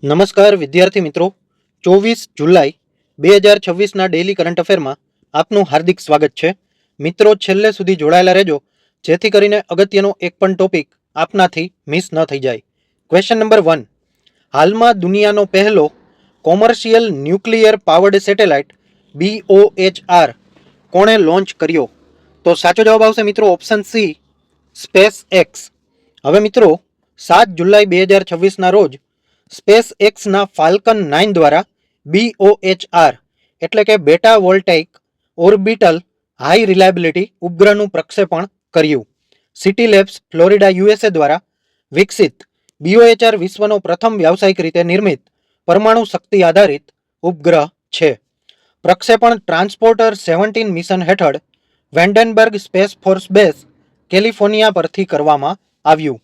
નમસ્કાર વિદ્યાર્થી મિત્રો, 24 જુલાઈ 2026ના ડેઇલી કરંટ અફેરમાં આપનું હાર્દિક સ્વાગત છે. મિત્રો છેલ્લે સુધી જોડાયેલા રહેજો, જેથી કરીને અગત્યનો એક પણ ટોપિક આપનાથી મિસ ન થઈ જાય. Question number 1. હાલમાં દુનિયાનો પહેલો commercial nuclear powered satellite BOHR કોણે લોન્ચ કર્યો? તો સાચો જવાબ આવશે મિત્રો ઓપ્શન સી, સ્પેસ એક્સ. હવે મિત્રો 7 જુલાઈ 2026ના રોજ સ્પેસ એક્સના ફાલ્કન 9 દ્વારા BOHR એટલે કે બેટા વોલ્ટેઇક ઓર્બિટલ હાઈ રિલાયબિલિટી ઉપગ્રહનું પ્રક્ષેપણ કર્યું. સિટી લેબ્સ ફ્લોરિડા USA દ્વારા વિકસિત BOHR વિશ્વનો પ્રથમ વ્યાવસાયિક રીતે નિર્મિત પરમાણુ શક્તિ આધારિત ઉપગ્રહ છે. પ્રક્ષેપણ ટ્રાન્સપોર્ટર 17 મિશન હેઠળ વેન્ડનબર્ગ સ્પેસ ફોર્સ બેઝ કેલિફોર્નિયા પરથી કરવામાં આવ્યું.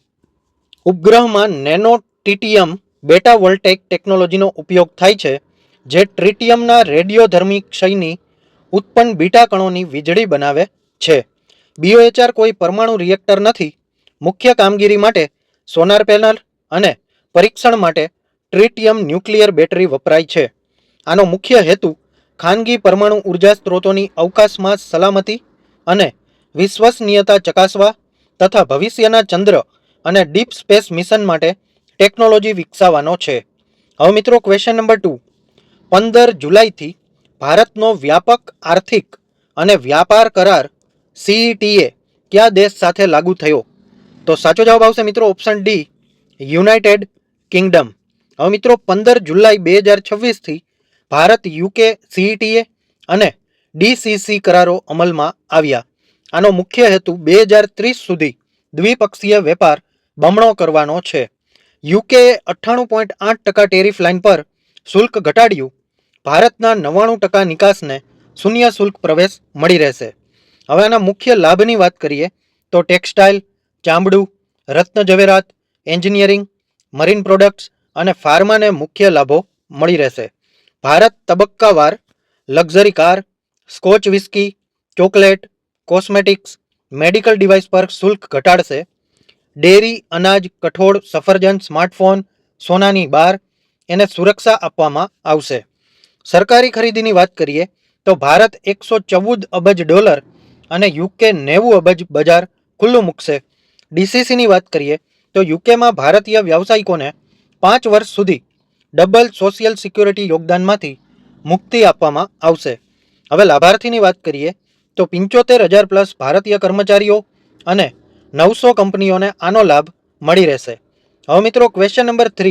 ઉપગ્રહમાં નેનો ટીટીયમ બેટા વોલ્ટેઇક ટેકનોલોજીનો ઉપયોગ થાય છે, જે ટ્રિટિયમના રેડિયોધર્મી ક્ષયની ઉત્પન્ન બીટા કણોની વીજળી બનાવે છે. BOHR કોઈ પરમાણુ રિએક્ટર નથી. મુખ્ય કામગીરી માટે સોનાર પેનલ અને પરીક્ષણ માટે ટ્રિટિયમ ન્યુક્લિયર બેટરી વપરાય છે. આનો મુખ્ય હેતુ ખાનગી પરમાણુ ઉર્જા સ્ત્રોતોની અવકાશમાં સલામતી અને વિશ્વસનીયતા ચકાસવા તથા ભવિષ્યના ચંદ્ર અને ડીપ સ્પેસ મિશન માટે ટેકનોલોજી વિકસાવવાનો છે. હવે મિત્રો ક્વેશ્ચન નંબર 2. 15 જુલાઈથી ભારતનો વ્યાપક આર્થિક અને વ્યાપાર કરાર CETA કયા દેશ સાથે લાગુ થયો? તો સાચો જવાબ આવશે મિત્રો ઓપ્શન ડી, યુનાઇટેડ કિંગડમ. હવે મિત્રો 15 જુલાઈ 2026થી ભારત UK CETA અને DCC કરારો અમલમાં આવ્યા. આનો મુખ્ય હેતુ 2030 સુધી દ્વિપક્ષીય વેપાર બમણો કરવાનો છે. યુકેએ 98.8% ટેરિફ લાઇન પર શુલ્ક ઘટાડ્યું. ભારતના 99% નિકાસને શૂન્ય શુલ્ક પ્રવેશ મળી રહેશે. હવે આના મુખ્ય લાભની વાત કરીએ તો ટેક્સટાઇલ, ચામડું, રત્ન જવેરાત, એન્જિનિયરિંગ, મરીન પ્રોડક્ટ્સ અને ફાર્માને મુખ્ય લાભો મળી રહેશે. ભારત તબક્કાવાર luxury car, scotch whisky, chocolate, cosmetics, medical device પર શુલ્ક ઘટાડશે. ડેરી, અનાજ, કઠોળ, સફરજન, સ્માર્ટફોન, સોનાની બાર એને સુરક્ષા આપવામાં આવશે. સરકારી ખરીદીની વાત કરીએ તો ભારત $114 અબજ અને યુકે 90 અબજ બજાર ખુલ્લું મૂકશે. DCCની વાત કરીએ તો યુકેમાં ભારતીય વ્યવસાયિકોને 5 વર્ષ સુધી ડબલ સોશિયલ સિક્યોરિટી યોગદાનમાંથી મુક્તિ આપવામાં આવશે. હવે લાભાર્થીની વાત કરીએ તો 75,000+ ભારતીય કર્મચારીઓ અને 900 કંપનીઓને આનો લાભ મળી રહેશે. હવે મિત્રો ક્વેશ્ચન નંબર 3.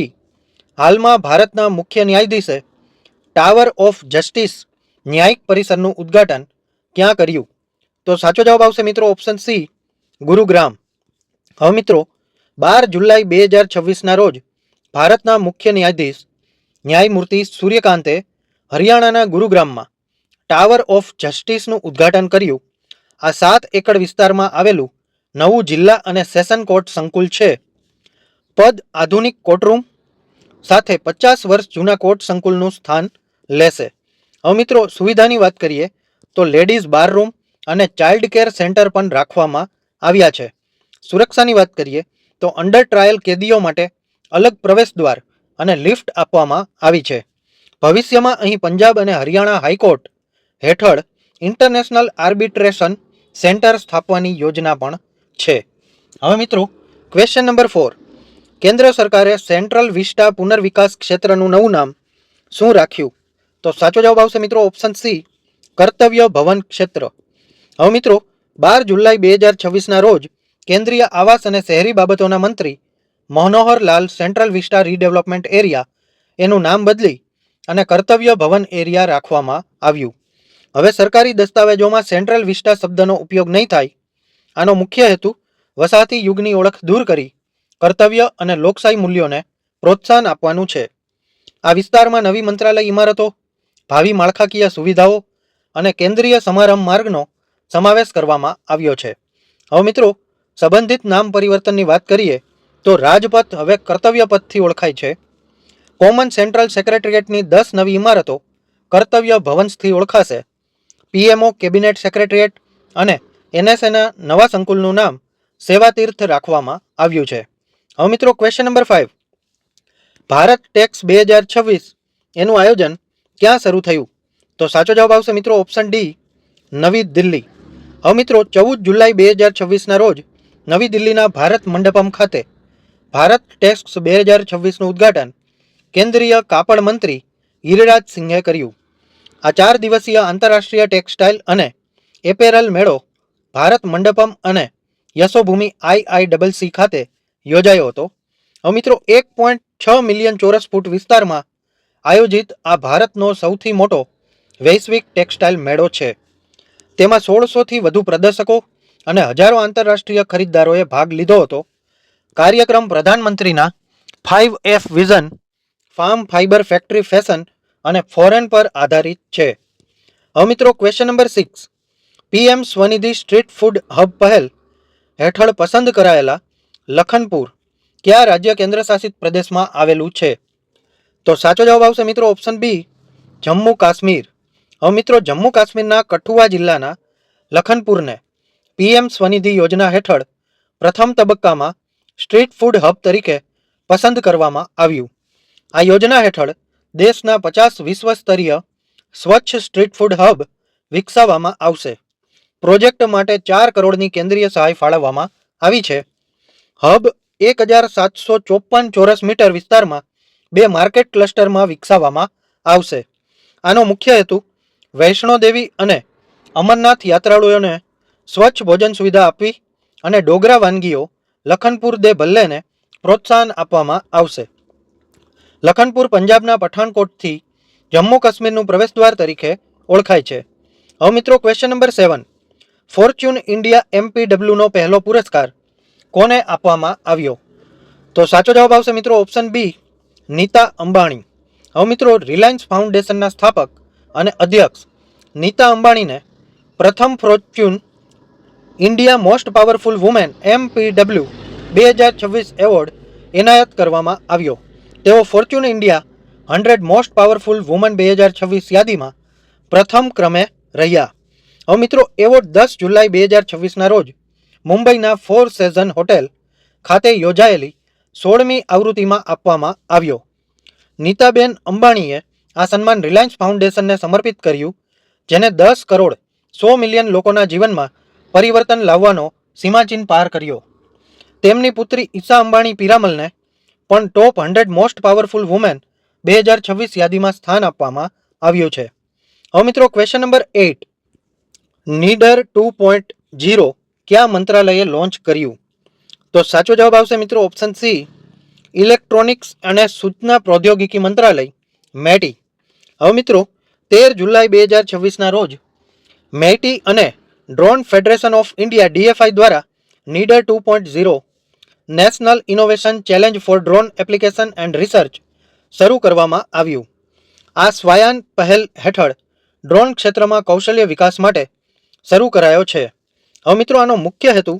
હાલમાં ભારતના મુખ્ય ન્યાયાધીશે ટાવર ઓફ જસ્ટિસ ન્યાયિક પરિસરનું ઉદ્ઘાટન ક્યાં કર્યું? તો સાચો જવાબ આવશે મિત્રો ઓપ્શન સી, ગુરુગ્રામ. હવે મિત્રો 12 જુલાઈ 2026ના રોજ ભારતના મુખ્ય ન્યાયાધીશ ન્યાયમૂર્તિ સૂર્યકાંતે હરિયાણાના ગુરુગ્રામમાં ટાવર ઓફ જસ્ટિસનું ઉદ્ઘાટન કર્યું. આ 7 એકડ વિસ્તારમાં આવેલું નવું જિલ્લા અને સેશન કોર્ટ સંકુલ છે. પદ આધુનિક કોર્ટરૂમ સાથે 50 વર્ષ જૂના કોર્ટ સંકુલનું સ્થાન લેશે. હવે મિત્રો સુવિધાની વાત કરીએ તો લેડીઝ બાર રૂમ અને ચાઇલ્ડ કેર સેન્ટર પણ રાખવામાં આવ્યા છે. સુરક્ષાની વાત કરીએ તો અંડર ટ્રાયલ કેદીઓ માટે અલગ પ્રવેશ દ્વાર અને લિફ્ટ આપવામાં આવી છે. ભવિષ્યમાં અહીં પંજાબ અને હરિયાણા હાઈકોર્ટ હેઠળ ઇન્ટરનેશનલ આર્બિટ્રેશન સેન્ટર સ્થાપવાની યોજના પણ છે. હવે મિત્રો ક્વેશ્ચન નંબર 4. કેન્દ્ર સરકારે સેન્ટ્રલ વિસ્ટા પુનર્વિકાસ ક્ષેત્રનું નવું નામ શું રાખ્યું? તો સાચો જવાબ આવશે મિત્રો ઓપ્શન સી, કર્તવ્ય ભવન ક્ષેત્ર. હવે મિત્રો 12 જુલાઈ 2026ના રોજ કેન્દ્રીય આવાસ અને શહેરી બાબતોના મંત્રી મનોહર લાલ સેન્ટ્રલ વિસ્ટા રીડેવલપમેન્ટ એરિયા એનું નામ બદલી અને કર્તવ્ય ભવન એરિયા રાખવામાં આવ્યું. હવે સરકારી દસ્તાવેજોમાં સેન્ટ્રલ વિસ્ટા શબ્દનો ઉપયોગ નહીં થાય. આનો મુખ્ય હેતુ વસાહતી યુગની ઓળખ દૂર કરી કર્તવ્ય અને લોકશાહી મૂલ્યોને પ્રોત્સાહન આપવાનું છે. આ વિસ્તારમાં નવી મંત્રાલય ઇમારતો, ભાવિ માળખાકીય સુવિધાઓ અને કેન્દ્રીય સમારંભ માર્ગનો સમાવેશ કરવામાં આવ્યો છે. હવે મિત્રો સંબંધિત નામ પરિવર્તનની વાત કરીએ તો રાજપથ હવે કર્તવ્ય પથથી ઓળખાય છે. કોમન સેન્ટ્રલ સેક્રેટરીએટની 10 નવી ઇમારતો કર્તવ્ય ભવન્સથી ઓળખાશે. PMO કેબિનેટ સેક્રેટરીએટ અને NSAના નવા સંકુલનું નામ સેવાતીર્થ રાખવામાં આવ્યું છે. હવે મિત્રો ક્વેશ્ચન નંબર 5. ભારત ટેક્સ 2026 એનું આયોજન ક્યાં શરૂ થયું? તો સાચો જવાબ આવશે મિત્રો ઓપ્શન ડી, નવી દિલ્હી. હવે મિત્રો 14 જુલાઈ 2026ના રોજ નવી દિલ્હીના ભારત મંડપમ ખાતે ભારત ટેક્સ 2026નું ઉદ્ઘાટન કેન્દ્રીય કાપડ મંત્રી ગિરિરાજ સિંઘે કર્યું. આ 4 દિવસીય આંતરરાષ્ટ્રીય ટેક્સટાઇલ અને એપેરલ મેળો ભારત મંડપમ અને યશોભૂમિ IICC ખાતે યોજાયો હતો. હવે મિત્રો 1.6 મિલિયન ચોરસ ફૂટ વિસ્તારમાં આયોજિત આ ભારતનો સૌથી મોટો વૈશ્વિક ટેક્સટાઇલ મેળો છે. તેમાં 1600થી વધુ પ્રદર્શકો અને હજારો આંતરરાષ્ટ્રીય ખરીદદારોએ ભાગ લીધો હતો. કાર્યક્રમ પ્રધાનમંત્રીના 5F vision, farm fibre factory fashion અને ફોરેન પર આધારિત છે. હવે મિત્રો question number 6, PM Svanidhi street food hub પહેલ હેઠળ પસંદ કરાયેલા લખનપુર કયા રાજ્ય કેન્દ્રશાસિત પ્રદેશમાં આવેલું છે? તો સાચો જવાબ આવશે મિત્રો ઓપ્શન બી, જમ્મુ કાશ્મીર. હવે મિત્રો જમ્મુ કાશ્મીરના કઠુઆ જિલ્લાના લખનપુરને PM સ્વનિધિ યોજના હેઠળ પ્રથમ તબક્કામાં સ્ટ્રીટ ફૂડ હબ તરીકે પસંદ કરવામાં આવ્યું. આ યોજના હેઠળ દેશના 50 વિશ્વ સ્તરીય સ્વચ્છ સ્ટ્રીટ ફૂડ હબ વિકસાવવામાં આવશે. પ્રોજેક્ટ માટે 4 કરોડની કેન્દ્રીય સહાય ફાળવવામાં આવી છે. હબ 1754 ચોરસ મીટર વિસ્તારમાં 2 માર્કેટ ક્લસ્ટરમાં વિકસાવવામાં આવશે. આનો મુખ્ય હેતુ વૈષ્ણોદેવી અને અમરનાથ યાત્રાળુઓને સ્વચ્છ ભોજન સુવિધા આપવી અને ડોગરા વાનગીઓ લખનપુર દે ભલ્લેને પ્રોત્સાહન આપવામાં આવશે. લખનપુર પંજાબના પઠાણકોટથી જમ્મુ કાશ્મીરનું પ્રવેશદ્વાર તરીકે ઓળખાય છે. હવે મિત્રો ક્વેશ્ચન નંબર 7, ફોર્ચ્યુન ઇન્ડિયા MPWનો પહેલો પુરસ્કાર કોને આપવામાં આવ્યો? તો સાચો જવાબ આવશે મિત્રો ઓપ્શન બી, નીતા અંબાણી. હવે મિત્રો રિલાયન્સ ફાઉન્ડેશનના સ્થાપક અને અધ્યક્ષ નીતા અંબાણીને પ્રથમ Fortune India most powerful women MPW 2026 award એનાયત કરવામાં આવ્યો. તેઓ Fortune India 100 most powerful women 2026 યાદીમાં પ્રથમ ક્રમે રહ્યા. હવે મિત્રો એવોર્ડ 10 જુલાઈ 2026ના રોજ મુંબઈના 4 સેઝન હોટેલ ખાતે યોજાયેલી 16મી આવૃત્તિમાં આપવામાં આવ્યો. નીતાબેન અંબાણીએ આ સન્માન રિલાયન્સ ફાઉન્ડેશનને સમર્પિત કર્યું, જેને 10 કરોડ 100 મિલિયન લોકોના જીવનમાં પરિવર્તન લાવવાનો સીમાચિહ્ન પાર કર્યો. તેમની પુત્રી ઈશા અંબાણી પિરામલને પણ ટોપ 100 મોસ્ટ પાવરફુલ વુમેન 2026 યાદીમાં સ્થાન આપવામાં આવ્યું છે. હવે મિત્રો ક્વેશ્ચન નંબર 8, નીડર 2.0 કયા મંત્રાલયે લોન્ચ કર્યું? તો સાચો જવાબ આવશે મિત્રો ઓપ્શન સી, ઇલેક્ટ્રોનિક્સ અને સૂચના પ્રૌદ્યોગિકી મંત્રાલય મેટી. હવે મિત્રો 13 જુલાઈ 2026ના રોજ મેટી અને drone federation of India DFI દ્વારા નીડર 2.0 national innovation challenge four drone application and research શરૂ કરવામાં આવ્યું. આ સ્વાયત્ત પહેલ હેઠળ ડ્રોન ક્ષેત્રમાં કૌશલ્ય વિકાસ માટે શરૂ કરાયો છે. હવે મિત્રો આનો મુખ્ય હેતુ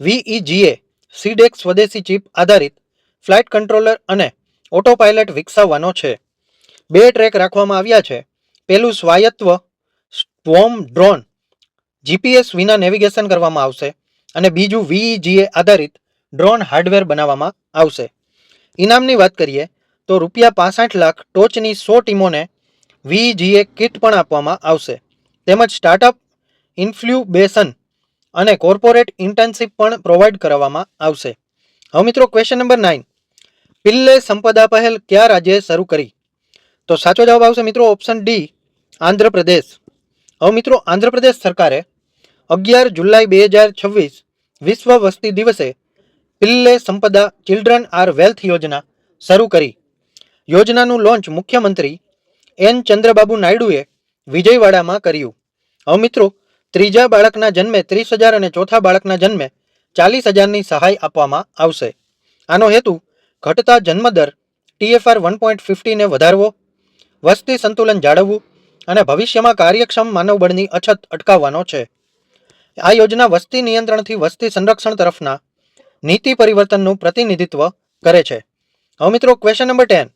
VEGA સીડેક સ્વદેશી ચિપ આધારિત ફ્લાઇટ કંટ્રોલર અને ઓટો પાયલટ વિકસાવવાનો છે. 2 ટ્રેક રાખવામાં આવ્યા છે. પહેલું સ્વાયત્ત સ્વોર્મ ડ્રોન GPS વિના નેવિગેશન કરવામાં આવશે અને બીજું VEGA આધારિત ડ્રોન હાર્ડવેર બનાવવામાં આવશે. ઇનામની વાત કરીએ તો ₹65 લાખ ટોચની 100 ટીમોને VEGA કિટ પણ આપવામાં આવશે. તેમજ સ્ટાર્ટઅપ ઇન્ફ્લ્યુબેશન અને કોર્પોરેટ ઇન્ટર્નશીપ પણ પ્રોવાઈડ કરવામાં આવશે. હવે મિત્રો ક્વેશ્ચન નંબર 9, પિલ્લે સંપદા પહેલ કયા રાજ્યે શરૂ કરી? તો સાચો જવાબ આવશે મિત્રો ઓપ્શન ડી, આંધ્રપ્રદેશ. હવે મિત્રો આંધ્રપ્રદેશ સરકારે 11 જુલાઈ 2026 વિશ્વ વસ્તી દિવસે પિલ્લે સંપદા ચિલ્ડ્રન આર વેલ્થ યોજના શરૂ કરી. યોજનાનું લોન્ચ મુખ્યમંત્રી N ચંદ્રબાબુ નાયડુએ વિજયવાડામાં કર્યું. હવે મિત્રો ત્રીજા બાળકના જન્મે 30,000 અને ચોથા બાળકના જન્મે 40,000ની સહાય આપવામાં આવશે. આનો હેતુ ઘટતા જન્મદર TFR 1.50ને વધારવો, વસ્તી સંતુલન જાળવવું અને ભવિષ્યમાં કાર્યક્ષમ માનવબળની અછત અટકાવવાનો છે. આ યોજના વસ્તી નિયંત્રણથી વસ્તી સંરક્ષણ તરફના નીતિ પરિવર્તનનું પ્રતિનિધિત્વ કરે છે. હવે મિત્રો ક્વેશ્ચન નંબર 10,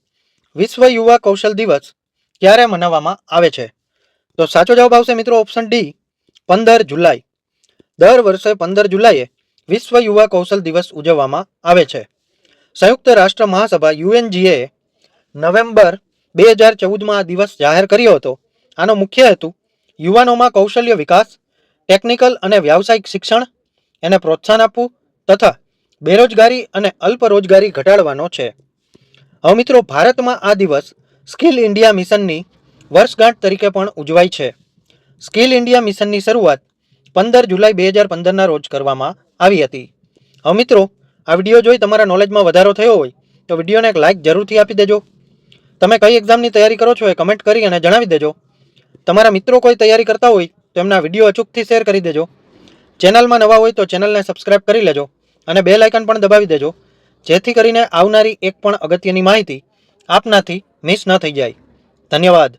વિશ્વ યુવા કૌશલ દિવસ ક્યારે મનાવવામાં આવે છે? તો સાચો જવાબ આવશે મિત્રો ઓપ્શન ડી, 15 જુલાઈ. દર વર્ષે 15 જુલાઈએ વિશ્વ યુવા કૌશલ દિવસ ઉજવવામાં આવે છે. સંયુક્ત રાષ્ટ્ર મહાસભા UNGA નવેમ્બર 2014માં આ દિવસ જાહેર કર્યો હતો. આનો મુખ્ય હેતુ યુવાનોમાં કૌશલ્ય વિકાસ, ટેકનિકલ અને વ્યાવસાયિક શિક્ષણ એને પ્રોત્સાહન આપવું તથા બેરોજગારી અને અલ્પ રોજગારી ઘટાડવાનો છે. હવે મિત્રો, ભારતમાં આ દિવસ સ્કિલ ઇન્ડિયા મિશનની વર્ષગાંઠ તરીકે પણ ઉજવાય છે. સ્કિલ ઇન્ડિયા મિશનની શરૂઆત 15 જુલાઈ 2015ના રોજ કરવામાં આવી હતી. હવે મિત્રો, આ વિડીયો જોઈ તમારા નોલેજમાં વધારો થયો હોય તો વિડીયોને એક લાઇક જરૂરથી આપી દેજો. તમે કઈ એક્ઝામની તૈયારી કરો છો એ કમેન્ટ કરી અને જણાવી દેજો. તમારા મિત્રો કોઈ તૈયારી કરતા હોય તો એમના વિડીયો અચૂકથી શેર કરી દેજો. ચેનલમાં નવા હોય તો ચેનલને સબસ્ક્રાઇબ કરી લેજો અને બેલ આઇકન પણ દબાવી દેજો, જેથી કરીને આવનારી એક પણ અગત્યની માહિતી આપનાથી મિસ ન થઈ જાય. ધન્યવાદ.